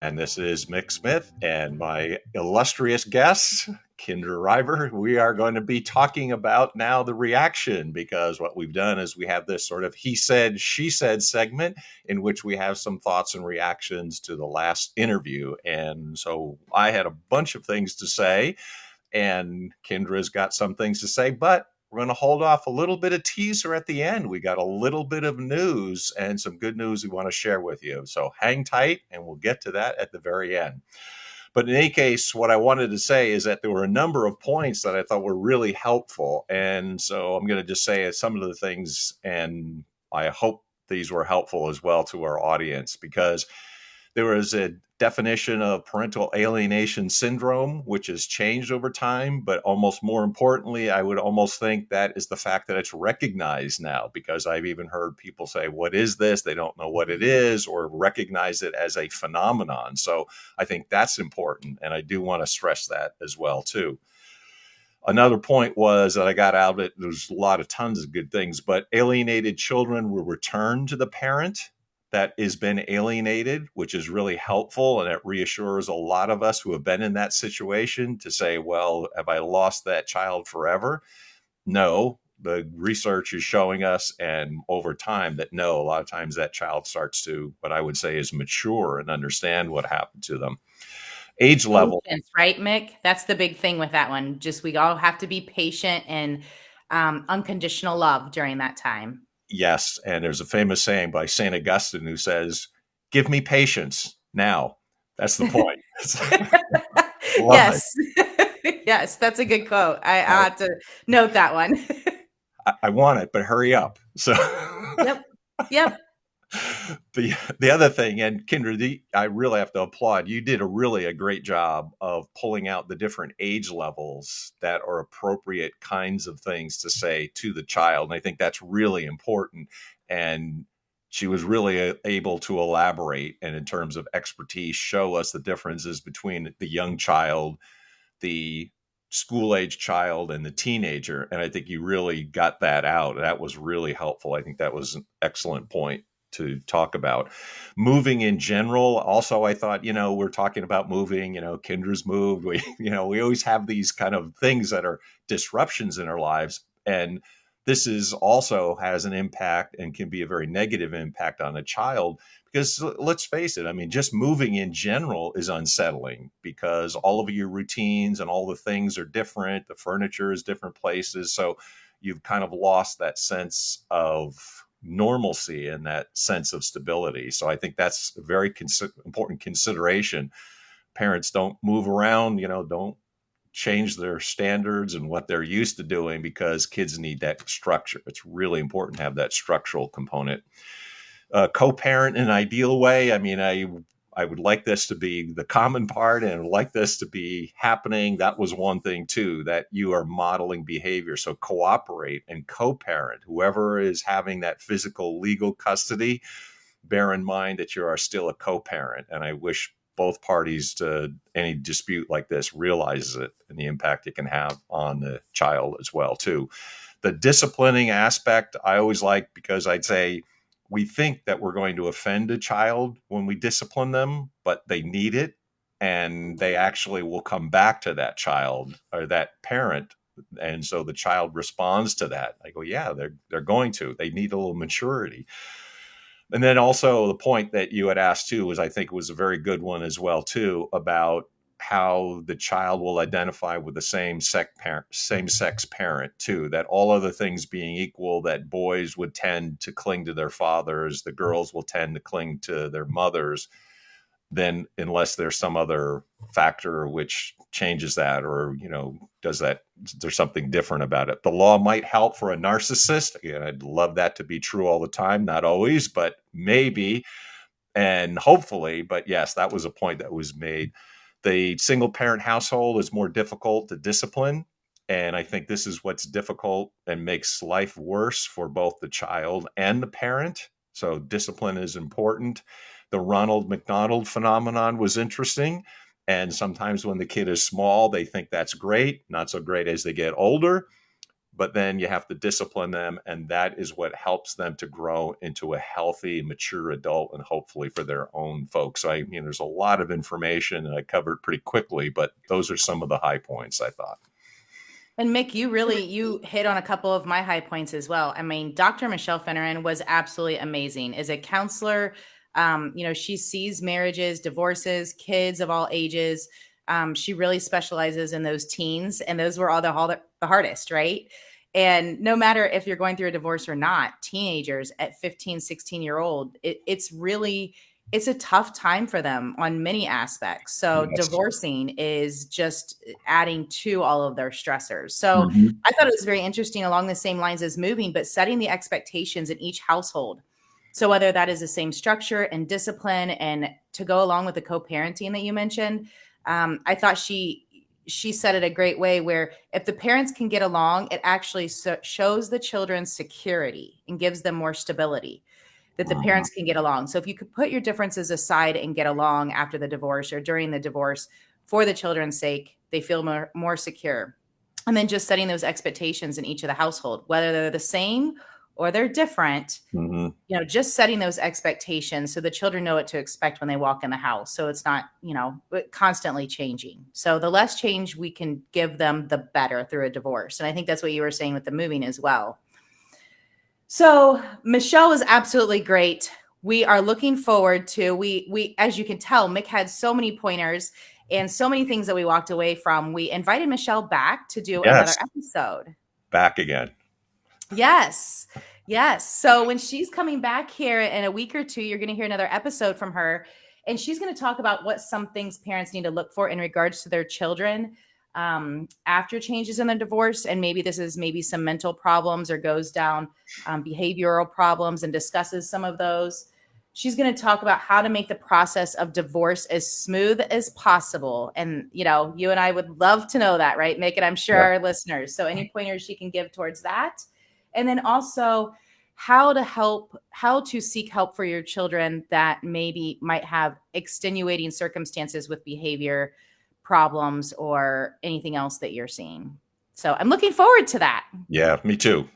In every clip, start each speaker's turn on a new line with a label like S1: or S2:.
S1: And this is Mick Smith and my illustrious guest, Kindra River. We are going to be talking about now the reaction, because what we've done is we have this sort of he said, she said segment in which we have some thoughts and reactions to the last interview. And so I had a bunch of things to say, and Kendra's got some things to say, but we're going to hold off a little bit of teaser at the end. We got a little bit of news and some good news we want to share with you. So hang tight and we'll get to that at the very end. But in any case, what I wanted to say is that there were a number of points that I thought were really helpful. And so I'm going to just say some of the things, and I hope these were helpful as well to our audience, because there was a definition of parental alienation syndrome, which has changed over time. But almost more importantly, I would almost think that is the fact that it's recognized now, because I've even heard people say, what is this? They don't know what it is or recognize it as a phenomenon. So I think that's important. And I do want to stress that as well, too. Another point was that I got out of it. There's a lot of tons of good things, but alienated children will return to the parent that has been alienated, which is really helpful. And it reassures a lot of us who have been in that situation to say, well, have I lost that child forever? No, the research is showing us, and over time, that no, a lot of times that child starts to, what I would say is mature and understand what happened to them. Age level.
S2: Patience, right, Mick? That's the big thing with that one. Just we all have to be patient and unconditional love during that time.
S1: Yes. And there's a famous saying by St. Augustine who says, give me patience now. That's the point. Love it.
S2: Yes. Yes, that's a good quote. I ought to note that one.
S1: I want it, but hurry up. So
S2: Yep. Yep.
S1: the other thing, and Kendra, I really have to applaud. You did a great job of pulling out the different age levels that are appropriate kinds of things to say to the child. And I think that's really important. And she was really able to elaborate and, in terms of expertise, show us the differences between the young child, the school age child, and the teenager. And I think you really got that out. That was really helpful. I think that was an excellent point to talk about. Moving in general, also, I thought, we're talking about moving, Kendra's moved. We always have these kind of things that are disruptions in our lives. And this is also has an impact and can be a very negative impact on a child, because let's face it, I mean, just moving in general is unsettling, because all of your routines and all the things are different. The furniture is different places. So you've kind of lost that sense of normalcy and that sense of stability. So I think that's a very important consideration. Parents don't move around, don't change their standards and what they're used to doing, because kids need that structure. It's really important to have that structural component. Co-parent in an ideal way. I mean, I would like this to be the common part, and I'd like this to be happening. That was one thing too, that you are modeling behavior. So cooperate and co-parent. Whoever is having that physical legal custody, bear in mind that you are still a co-parent. And I wish both parties to any dispute like this realizes it and the impact it can have on the child as well too. The disciplining aspect I always like, because I'd say we think that we're going to offend a child when we discipline them, but they need it. And they actually will come back to that child or that parent. And so the child responds to that. I go, yeah, they're going to. They need a little maturity. And then also the point that you had asked too was, I think, was a very good one as well too, about how the child will identify with the same sex parent too, that all other things being equal, that boys would tend to cling to their fathers, the girls will tend to cling to their mothers, then unless there's some other factor which changes that, or does that, there's something different about it. The law might help for a narcissist. Again, I'd love that to be true all the time, not always, but maybe, and hopefully. But yes, that was a point that was made. The single parent household is more difficult to discipline. And I think this is what's difficult and makes life worse for both the child and the parent. So discipline is important. The Ronald McDonald phenomenon was interesting. And sometimes when the kid is small, they think that's great, not so great as they get older. but then you have to discipline them, and that is what helps them to grow into a healthy, mature adult, and hopefully for their own folks. So I mean, there's a lot of information, and I covered pretty quickly, but those are some of the high points, I thought.
S2: And Mick, you hit on a couple of my high points as well. I mean, Dr. Michele Finneran was absolutely amazing. As a counselor, she sees marriages, divorces, kids of all ages. She really specializes in those teens, and those were all the hardest, right? And no matter if you're going through a divorce or not, teenagers at 15, 16-year-old, it's a tough time for them on many aspects. So
S1: Yes.
S2: divorcing is just adding to all of their stressors. So
S1: Mhm.
S2: I thought it was very interesting along the same lines as moving, but setting the expectations in each household. So whether that is the same structure and discipline, and to go along with the co-parenting that you mentioned, I thought she said it a great way, where if the parents can get along, it actually shows the children security and gives them more stability, that the
S1: Mhm.
S2: parents can get along. So if you could put your differences aside and get along after the divorce or during the divorce for the children's sake, they feel more secure. And then just setting those expectations in each of the household, whether they're the same or they're different,
S1: Mhm.
S2: just setting those expectations so the children know what to expect when they walk in the house. So it's not, constantly changing. So the less change we can give them, the better through a divorce. And I think that's what you were saying with the moving as well. So Michele was absolutely great. We are looking forward to, we as you can tell, Mick had so many pointers and so many things that we walked away from. We invited Michele back to do another
S1: Yes,
S2: episode.
S1: back again.
S2: Yes. Yes. So when she's coming back here in a week or two, you're going to hear another episode from her. And she's going to talk about what some things parents need to look for in regards to their children after changes in the divorce. And maybe this is maybe some mental problems, or goes down behavioral problems and discusses some of those. She's going to talk about how to make the process of divorce as smooth as possible. And, you and I would love to know that, right? Make it, I'm sure,
S1: Yeah.
S2: our listeners. So any pointers she can give towards that. And then also how to seek help for your children that maybe might have extenuating circumstances with behavior problems or anything else that you're seeing. So I'm looking forward to that.
S1: Yeah, me too.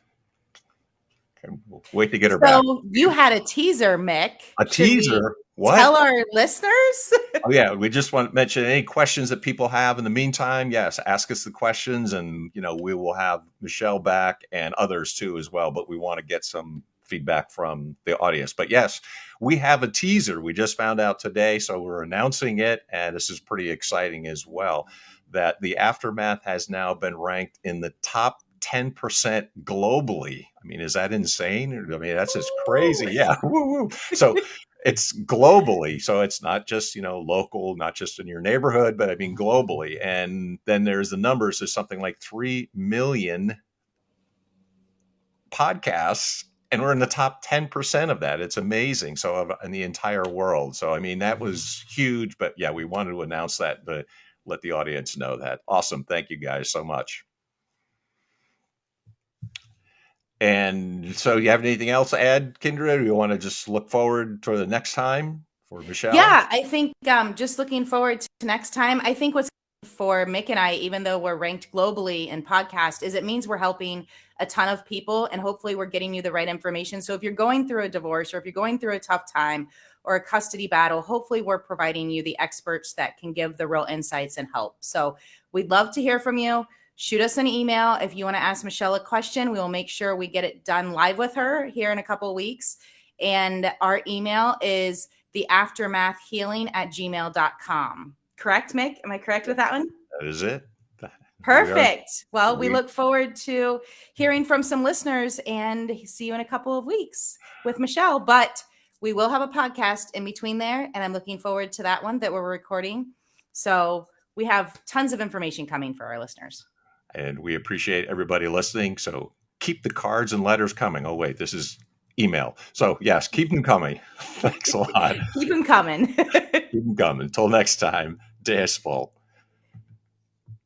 S1: We'll wait to get her back.
S2: So you had a teaser, Mick.
S1: A
S2: Should we
S1: teaser? What?
S2: tell our listeners?
S1: Oh, yeah. We just want to mention any questions that people have in the meantime. Yes, ask us the questions, and we will have Michele back and others too as well. But we want to get some feedback from the audience. But yes, we have a teaser. We just found out today, so we're announcing it, and this is pretty exciting as well. That the Aftermath has now been ranked in the top 10% globally. I mean, is that insane? I mean, that's just crazy. Yeah. Woo, woo. So it's globally. So it's not just, local, not just in your neighborhood, but I mean, globally. And then there's the numbers. There's something like 3 million podcasts, and we're in the top 10% of that. It's amazing. So in the entire world. So, I mean, that was huge, but yeah, we wanted to announce that to let the audience know that. Awesome. Thank you guys so much. And so, you have anything else to add, Kindra? Or you want to just look forward for the next time for Michele?
S2: Yeah, I think just looking forward to next time. I think what's for Mick and I, even though we're ranked globally in podcast, is it means we're helping a ton of people, and hopefully we're getting you the right information. So if you're going through a divorce, or if you're going through a tough time or a custody battle, hopefully we're providing you the experts that can give the real insights and help. So we'd love to hear from you. Shoot us an email if you want to ask Michele a question. We will make sure we get it done live with her here in a couple of weeks. And our email is theaftermathhealing@gmail.com. Correct, Mick? Am I correct with that one?
S1: That is it.
S2: Perfect. Well, we look forward to hearing from some listeners, and see you in a couple of weeks with Michele. But we will have a podcast in between there, and I'm looking forward to that one that we're recording. So we have tons of information coming for our listeners.
S1: And we appreciate everybody listening. So keep the cards and letters coming. Oh, wait, this is email. So yes, keep them coming. Thanks a lot.
S2: Keep them coming.
S1: Keep them coming. Until next time, day is full.